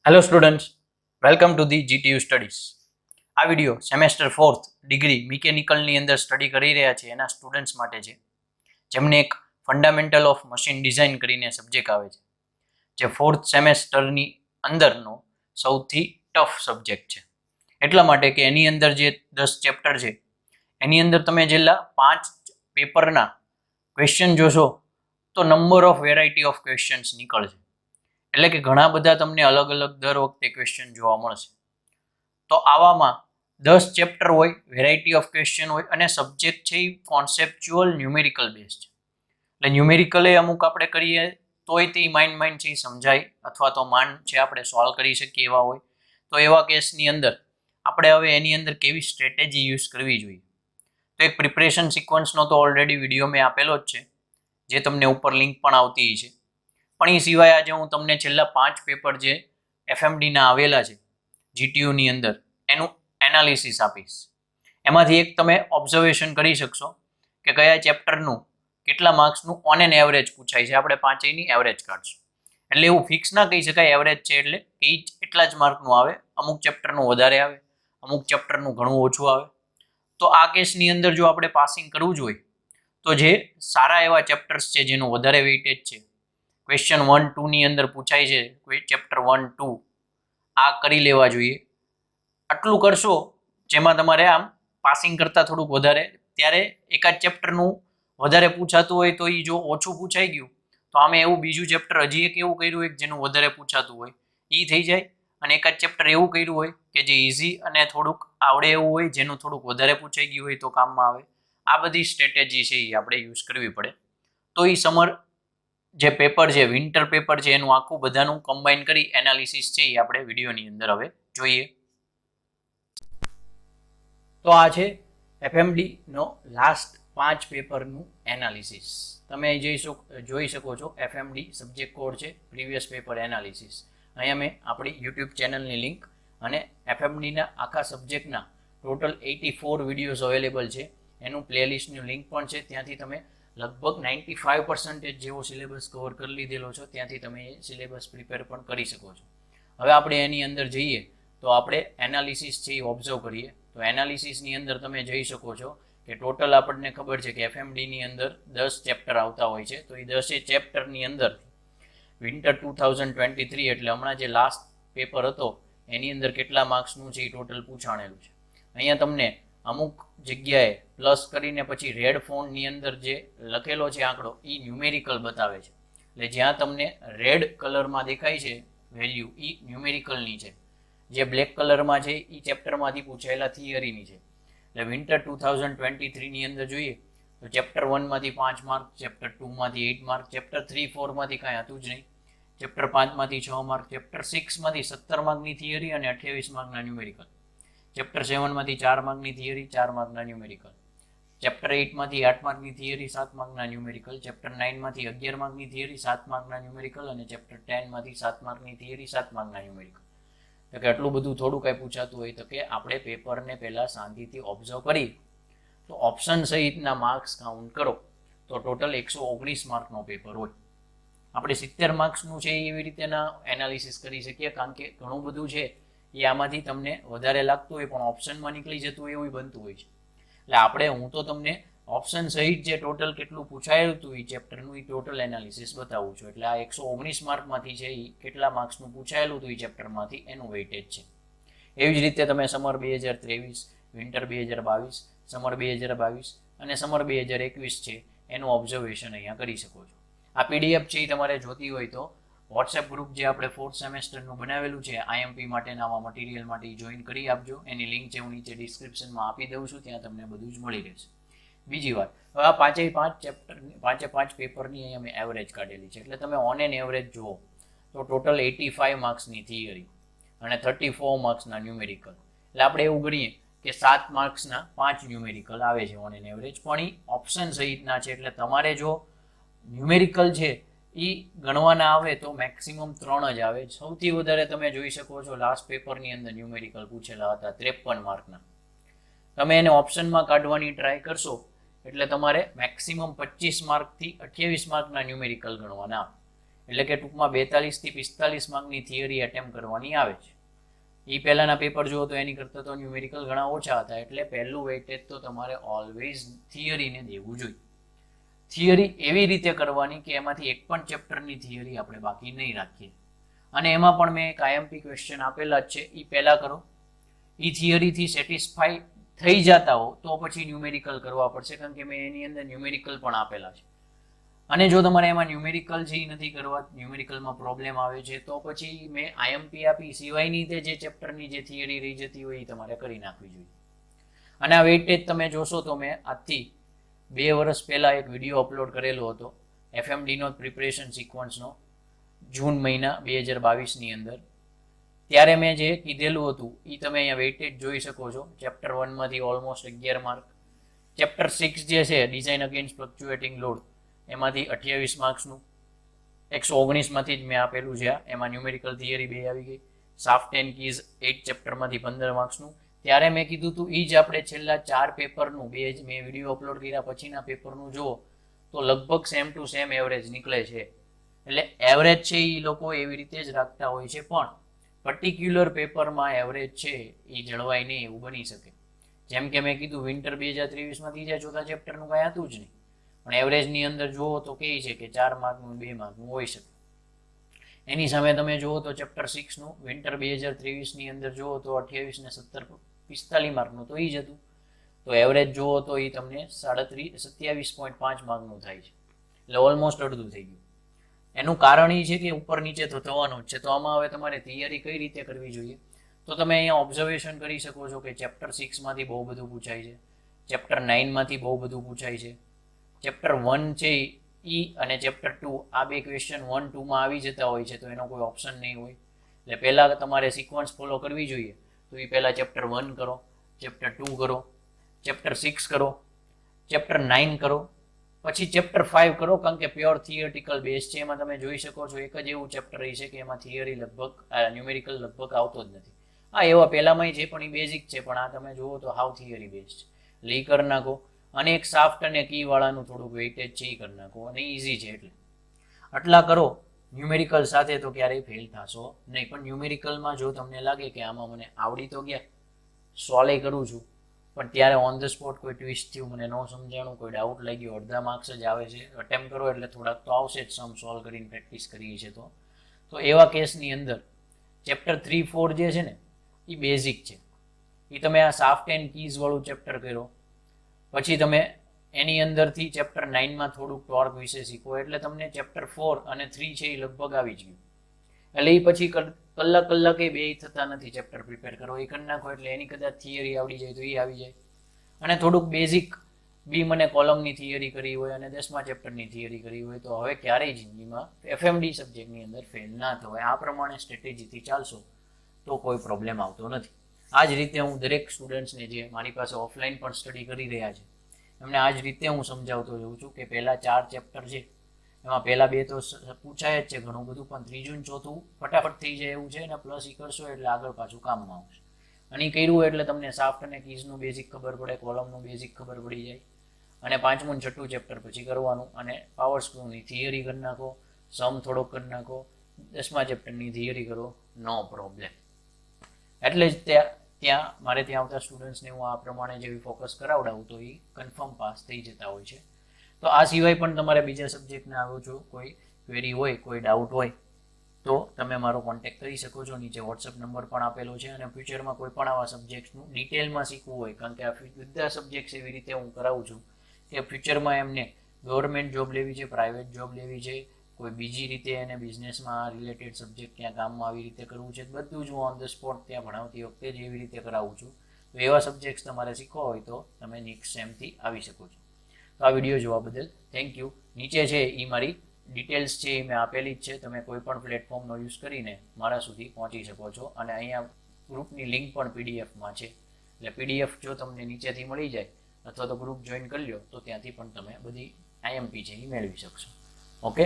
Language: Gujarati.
Hello students, welcome to the GTU studies. આ વિડીયો સેમેસ્ટર 4th ડિગ્રી મિકેનિકલની અંદર સ્ટડી કરી રહ્યા છે એના સ્ટુડન્ટ્સ માટે છે, જેમને એક ફંડામેન્ટલ ઓફ મશીન ડિઝાઇન કરીને સબ્જેક્ટ આવે છે, જે 4th સેમેસ્ટરની અંદરનો સૌથી ટફ સબ્જેક્ટ છે. એટલા માટે કે એની અંદર જે 10 ચેપ્ટર છે એની અંદર તમે જેટલા 5 પેપરના ક્વેશ્ચન જોશો તો number of variety of questions નીકળશે. એટલે કે ઘણા બધા તમને અલગ અલગ દર વખતે ક્વેશ્ચન જોવા મળશે. તો આવામાં 10 ચેપ્ટર હોય, વેરાયટી ઓફ ક્વેશ્ચન હોય અને સબ્જેક્ટ છે એ કોન્સેપ્ચ્યુઅલ ન્યુમેરિકલ બેઝ છે. એટલે ન્યુમેરિકલ એ અમુક આપણે કરીએ તોય તે માઇન્ડ છે એ સમજાય અથવા તો માંડ છે આપણે સોલ્વ કરી શકીએ એવા હોય. તો એવા કેસની અંદર આપણે હવે એની અંદર કેવી સ્ટ્રેટેજી યુઝ કરવી જોઈએ. તો એક પ્રિપરેશન સિક્વન્સનો તો ઓલરેડી વિડીયો મેં આપેલો જ છે, જે તમને ઉપર લિંક પણ આવતી છે. પણ એ સિવાય આજે હું તમને છેલ્લા 5 પેપર જે FMDના આવેલા છે GTUની અંદર એનું એનાલિસિસ આપીશ. એમાંથી એક તમે ઓબ્ઝર્વેશન કરી શકશો કે કયા ચેપ્ટરનું કેટલા માર્ક્સનું ઓન એન એવરેજ પૂછાય છે. આપણે પાંચેયની એવરેજ કાઢશું. એટલે એવું ફિક્સ ના કહી શકાય એવરેજ છે એટલે કે એટલા જ માર્કનું આવે. અમુક ચેપ્ટરનું વધારે આવે, અમુક ચેપ્ટરનું ઘણું ઓછું આવે. તો આ કેસની અંદર જો આપણે પાસિંગ કરવું જ હોય તો જે સારા એવા ચેપ્ટર્સ છે જેનું વધારે વેઇટેજ છે, ક્વેશ્ચન 1-2 ની અંદર પૂછાય છે, કોઈ ચેપ્ટર 1-2 આ કરી લેવા જોઈએ. આટલું કરશો જેમાં તમારે આમ પાસિંગ કરતાં થોડુંક વધારે, ત્યારે એકાદ ચેપ્ટરનું વધારે પૂછાતું હોય તો એ જો ઓછું પૂછાઈ ગયું તો આમે એવું બીજું ચેપ્ટર હજી એક એવું કર્યું હોય જેનું વધારે પૂછાતું હોય એ થઈ જાય, અને એકાદ ચેપ્ટર એવું કર્યું હોય કે જે ઇઝી અને થોડુંક આવડે એવું હોય જેનું થોડુંક વધારે પૂછાઈ ગયું હોય તો કામમાં આવે. આ બધી સ્ટ્રેટેજી છે એ આપણે યુઝ કરવી પડે. તો એ સમર જે પેપર છે, વિન્ટર પેપર છે, એનું આખું બધાનું કમ્બાઈન કરી એનાલિસિસ છે એ આપણે વિડીયોની અંદર હવે જોઈએ. તો આ છે FMDનો લાસ્ટ 5 પેપરનું એનાલિસિસ. તમે જોઈ શકો છો FMD સબ્જેક્ટ કોડ છે, પ્રીવિયસ પેપર એનાલિસિસ. અહીંયા મેં આપણી યુટ્યુબ ચેનલની લિંક અને FMDના આખા સબ્જેક્ટના ટોટલ 84 વિડીયોઝ અવેલેબલ છે, એનું પ્લેલિસ્ટનું લિંક પણ છે. ત્યાંથી તમે લગભગ 95% જેવો સિલેબસ કવર કરી લીધેલો છો, ત્યાંથી તમે એ સિલેબસ પ્રિપેર પણ કરી શકો છો. હવે આપણે એની અંદર જઈએ તો આપણે એનાલિસિસ છે એ ઓબ્ઝર્વ કરીએ. તો એનાલિસિસની અંદર તમે જોઈ શકો છો કે ટોટલ આપણને ખબર છે કે FMDની અંદર 10 ચેપ્ટર આવતા હોય છે. તો એ 10 ચેપ્ટરની અંદર વિન્ટર 2023 એટલે હમણાં જે લાસ્ટ પેપર હતો એની અંદર કેટલા માર્ક્સનું છે એ ટોટલ પૂછાણેલું છે. અહીંયા તમને અમુક જગ્યાએ પ્લસ કરીને પછી રેડ ફોન્ટની અંદર જે લખેલો છે આંકડો એ ન્યુમેરિકલ બતાવે છે. એટલે જ્યાં તમને રેડ કલરમાં દેખાય છે વેલ્યુ એ ન્યુમેરિકલની છે, જે બ્લેક કલરમાં છે એ ચેપ્ટરમાંથી પૂછાયેલા થિયરીની છે. એટલે વિન્ટર 2023ની અંદર જોઈએ તો ચેપ્ટર 1માંથી 5 માર્ક, ચેપ્ટર 2માંથી 8 માર્ક, ચેપ્ટર 3-4માંથી કાંઈ હતું જ નહીં, ચેપ્ટર 5માંથી 6 માર્ક, ચેપ્ટર 6માંથી 17 માર્કની થિયરી અને 28 માર્કના ન્યુમેરિકલ, ચેપ્ટર 7માંથી 4 માર્કની થિયરી, 4 માર્કના ન્યુમેરિકલ, ચેપ્ટર 8માંથી 8 માર્કની થિયરી, 7 માર્કના ન્યુમેરિકલ, ચેપ્ટર 9માંથી 11 માર્કની થિયરી, 7 માર્કના ન્યુમેરિકલ અને ચેપ્ટર 10માંથી 7 માર્કની થિયરી, 7 માર્કના ન્યુમેરિકલ. તો કે આટલું બધું થોડું કાંઈ પૂછાતું હોય તો કે આપણે પેપરને પહેલાં શાંતિથી ઓબ્ઝર્વ કરી તો ઓપ્શન સહિતના માર્ક્સ કાઉન્ટ કરો તો ટોટલ 119 માર્કનો પેપર હોય. આપણે 70 માર્ક્સનું છે એવી રીતેના એનાલિસિસ કરી શકીએ, કારણ કે ઘણું બધું છે એ આમાંથી તમને વધારે લાગતું હોય પણ ઓપ્શનમાં નીકળી જતું હોય એવું બનતું હોય છે. એટલે હું તો તમને ઓપ્શન સહિત જે ટોટલ કેટલું પૂછાયેલું હતું એ ચેપ્ટરનું એ ટોટલ એનાલિસિસ બતાવું છું. એટલે આ 119 માર્કમાંથી છે એ કેટલા માર્ક્સનું પૂછાયેલું હતું એ ચેપ્ટરમાંથી એનું વેઇટેજ છે. એવી જ રીતે તમે સમર 2023, વિન્ટર 2022, સમર 2022 અને સમર 2021 છે એનું ઓબ્ઝર્વેશન અહીંયા કરી શકો છો. આ PDF છે એ તમારે જોતી હોય તો વોટ્સએપ ગ્રુપ જે આપણે 4th સેમેસ્ટરનું બનાવેલું છે IMP માટેના આવા મટીરિયલ માટે જોઈન કરી આપજો. એની લિંક છે હું નીચે ડિસ્ક્રિપ્શનમાં આપી દઉં છું, ત્યાં તમને બધું જ મળી રહેશે. બીજી વાત, હવે આ 5 ચેપ્ટર 5 પેપરની અહીંયા મેં એવરેજ કાઢેલી છે. એટલે તમે ઓન એન એવરેજ જુઓ તો ટોટલ 85 માર્ક્સની થિયરી અને 34 માર્ક્સના ન્યુમેરિકલ. એટલે આપણે એવું ગણીએ કે 7 માર્ક્સના 5 ન્યુમેરિકલ આવે છે ઓન એન એવરેજ, પણ એ ઓપ્શન સહિતના છે. એટલે તમારે જો ન્યુમેરિકલ છે એ ગણવાના આવે તો મેક્સિમમ 3 જ આવે. સૌથી વધારે તમે જોઈ શકો છો લાસ્ટ પેપરની અંદર ન્યુમેરિકલ પૂછેલા હતા 53 માર્કના. તમે એને ઓપ્શનમાં કાઢવાની ટ્રાય કરશો એટલે તમારે મેક્સિમમ 25 માર્કથી 28 માર્કના ન્યુમેરિકલ ગણવાના આવે. એટલે કે ટૂંકમાં 42 થી 45 માર્કની થિયરી એટેમ્પ કરવાની આવે છે. એ પહેલાના પેપર જુઓ તો એની કરતાં તો ન્યુમેરિકલ ઘણા ઓછા હતા, એટલે પહેલું વેઇટેજ તો તમારે ઓલવેઝ થિયરીને દેવું જોઈએ. થિયરી એવી રીતે કરવાની કે એમાંથી એક પણ ચેપ્ટરની થિયરી આપણે બાકી નહીં રાખીએ. અને એમાં પણ મેં એક આઈએમપી ક્વેશ્ચન આપેલા જ છે, એ પહેલાં કરો. એ થિયરીથી સેટિસ્ફાઈ થઈ જતા હો તો પછી ન્યુમેરિકલ કરવા પડશે, કારણ કે મેં એની અંદર ન્યુમેરિકલ પણ આપેલા છે. અને જો તમારે એમાં ન્યુમેરિકલ જે નથી કરવા, ન્યુમેરિકલમાં પ્રોબ્લેમ આવે છે, તો પછી મેં આઈએમપી આપી સિવાયની તે જે ચેપ્ટરની જે થિયરી રહી જતી હોય એ તમારે કરી નાખવી જોઈએ. અને આ વેઇટેજ તમે જોશો તો મેં આજથી 2 વર્ષ પહેલાં એક વિડીયો અપલોડ કરેલો હતો એફએમડીનો પ્રિપરેશન સિક્વન્સનો, જૂન મહિના 2022ની અંદર. ત્યારે મેં જે કીધેલું હતું એ તમે અહીંયા વેઇટેજ જોઈ શકો છો. ચેપ્ટર 1માંથી ઓલમોસ્ટ 11 માર્ક, ચેપ્ટર 6 જે છે ડિઝાઇન અગેન્સ્ટ ફ્લક્ચ્યુએટિંગ લોડ એમાંથી 28 માર્ક્સનું, 119માંથી જ મેં આપેલું છે. એમાં ન્યુમેરિકલ થિયરી 2 આવી ગઈ. સાફ્ટ એન્ડ કીઝ 8 ચેપ્ટરમાંથી 15 માર્ક્સનું. ત્યારે મેં કીધું હતું એ જ આપણે છેલ્લા 4 પેપરનું મેં વિડીયો અપલોડ કર્યા પછીના પેપરનું જુઓ તો લગભગ સેમ ટુ સેમ એવરેજ નીકળે છે. એટલે એવરેજ છે એ લોકો એવી રીતે જ રાખતા હોય છે, પણ પર્ટિક્યુલર પેપરમાં એવરેજ છે એ જળવાય નહીં એવું બની શકે. જેમ કે મેં કીધું વિન્ટર 2023માં ત્રીજા ચોથા ચેપ્ટરનું કાંઈ હતું જ નહીં, પણ એવરેજની અંદર જુઓ તો કહે છે કે 4 માર્કનું 2 માર્કનું હોઈ શકે. એની સામે તમે જુઓ તો ચેપ્ટર 6નું વિન્ટર 2023ની અંદર જુઓ તો 28 ને 17 45 માર્કનું તો એ જ હતું. તો એવરેજ જુઓ તો એ તમને 27.5 માર્કનું થાય છે, એટલે ઓલમોસ્ટ અડધું થઈ ગયું. એનું કારણ એ છે કે ઉપર નીચે તો થવાનું જ છે. તો આમાં હવે તમારે તૈયારી કઈ રીતે કરવી જોઈએ, તો તમે અહીંયા ઓબ્ઝર્વેશન કરી શકો છો કે ચેપ્ટર 6માંથી બહુ બધું પૂછાય છે, ચેપ્ટર 9માંથી બહુ બધું પૂછાય છે. ચેપ્ટર 1 છે ઈ અને ચેપ્ટર 2 આ બે ક્વેશ્ચન 1, 2માં આવી જતા હોય છે, તો એનો કોઈ ઓપ્શન નહીં હોય. એટલે પહેલાં તમારે સિક્વન્સ ફોલો કરવી જોઈએ. તો એ પહેલાં ચેપ્ટર 1 કરો, ચેપ્ટર 2 કરો, ચેપ્ટર 6 કરો, ચેપ્ટર 9 કરો, પછી ચેપ્ટર 5 કરો, કારણ કે પ્યોર થિયરિટિકલ બેઝ છે. એમાં તમે જોઈ શકો છો એક જ એવું ચેપ્ટર રહી છે કે એમાં થિયરી લગભગ ન્યુમેરિકલ લગભગ આવતો જ નથી. હા, એવા પહેલામાંય છે પણ એ બેઝિક છે, પણ આ તમે જુઓ તો હાવ થિયરી બેઝ છે. એટલે એ કરી નાખો. અને એક સાફ્ટ અને કી વાળાનું થોડુંક વેઇટેજ છે એ કરી નાખો, અને ઇઝી છે. એટલે આટલા કરો ન્યુમેરિકલ સાથે તો ક્યારેય ફેલ થશો નહીં. પણ ન્યુમેરિકલમાં જો તમને લાગે કે આમાં મને આવડી તો ગયા, સોલ્વ કરું છું, પણ ત્યારે ઓન ધ સ્પોટ કોઈ ટ્વિસ્ટ થયું, મને ન સમજાણું, કોઈ ડાઉટ લાગ્યો, અડધા માર્ક્સ જ આવે છે, અટેમ્પ કરો એટલે થોડાક તો આવશે જ, સમ સોલ્વ કરીને પ્રેક્ટિસ કરીએ છીએ તો એવા કેસની અંદર ચેપ્ટર 3, 4 જે છે ને એ બેઝિક છે. એ તમે આ સાફ્ટ એન્ડ કીઝ વાળું ચેપ્ટર કર્યો, પછી તમે એની અંદરથી ચેપ્ટર 9માં થોડુંક ટોર્ક વિશે શીખો, એટલે તમને ચેપ્ટર 4 અને 3 છે એ લગભગ આવી જ ગયું. એટલે એ પછી કલાકે બે થતા નથી ચેપ્ટર પ્રિપેર કરો, એ કરી નાખો એટલે એની કદાચ થિયરી આવડી જાય તો એ આવી જાય. અને થોડુંક બેઝિક બી મને કોલમની થિયરી કરી હોય અને 10મા ચેપ્ટરની થિયરી કરી હોય તો હવે ક્યારેય જિંદગીમાં એફએમડી સબ્જેક્ટની અંદર ફેલ ના થવાય. આ પ્રમાણે સ્ટ્રેટેજીથી ચાલશો તો કોઈ પ્રોબ્લેમ આવતો નથી. આ જ રીતે હું દરેક સ્ટુડન્ટ્સને જે મારી પાસે ઓફલાઈન પણ સ્ટડી કરી રહ્યા છે એમને આ જ રીતે હું સમજાવતો જાઉં છું કે પહેલાં 4 ચેપ્ટર છે એમાં પહેલાં 2 તો પૂછાય જ છે ઘણું બધું, પણ 3જું ને 4થું ફટાફટ થઈ જાય એવું છે, અને પ્લસ એ કરશો એટલે આગળ પાછું કામમાં આવશે. અને એ કર્યું એટલે તમને સાફ્ટ અને કીઝનું બેઝિક ખબર પડે, કોલમનું બેઝિક ખબર પડી જાય, અને 5મું ને 6ઠું ચેપ્ટર પછી કરવાનું, અને પાવર સ્ક્રૂની થિયરી કરી નાખો, સમ થોડોક કરી નાખો, 10મા ચેપ્ટરની થિયરી કરો, નો પ્રોબ્લેમ. એટલે જ ત્યાં મારે ત્યાં આવતા સ્ટુડન્ટ્સને હું આ પ્રમાણે જેવી ફોકસ કરાવડાવું તો એ કન્ફર્મ પાસ થઈ જતા હોય છે. તો આ સિવાય પણ તમારે બીજા સબ્જેક્ટને આવો છો કોઈ ક્વેરી હોય, કોઈ ડાઉટ હોય તો તમે મારો કોન્ટેક્ટ કરી શકો છો. નીચે વોટ્સઅપ નંબર પણ આપેલો છે. અને ફ્યુચરમાં કોઈ પણ આવા સબ્જેક્ટ્સનું ડિટેલમાં શીખવું હોય, કારણ કે આ બધા સબ્જેક્ટ્સ એવી રીતે હું કરાવું છું કે ફ્યુચરમાં એમને ગવર્મેન્ટ જોબ લેવી છે, પ્રાઇવેટ જોબ લેવી છે, કોઈ બીજી રીતે એને બિઝનેસમાં રિલેટેડ સબ્જેક્ટ ત્યાં કામમાં આવી રીતે કરવું છે, બધું જ હું ઓન ધ સ્પોટ ત્યાં ભણાવતી વખતે જ એવી રીતે કરાવું છું. તો એવા સબ્જેક્ટ્સ તમારે શીખવા હોય તો તમે નેક્સ્ટ સેમથી આવી શકો છો. તો આ વિડીયો જોવા બદલ થેન્ક યુ. નીચે છે એ મારી ડિટેલ્સ છે એ મેં આપેલી જ છે, તમે કોઈ પણ પ્લેટફોર્મનો યુઝ કરીને મારા સુધી પહોંચી શકો છો. અને અહીંયા ગ્રુપની લિંક પણ પીડીએફમાં છે, એટલે પીડીએફ જો તમને નીચેથી મળી જાય અથવા તો ગ્રુપ જોઈન કરી લો તો ત્યાંથી પણ તમે બધી આઈએમપી છે એ મેળવી શકશો. ઓકે.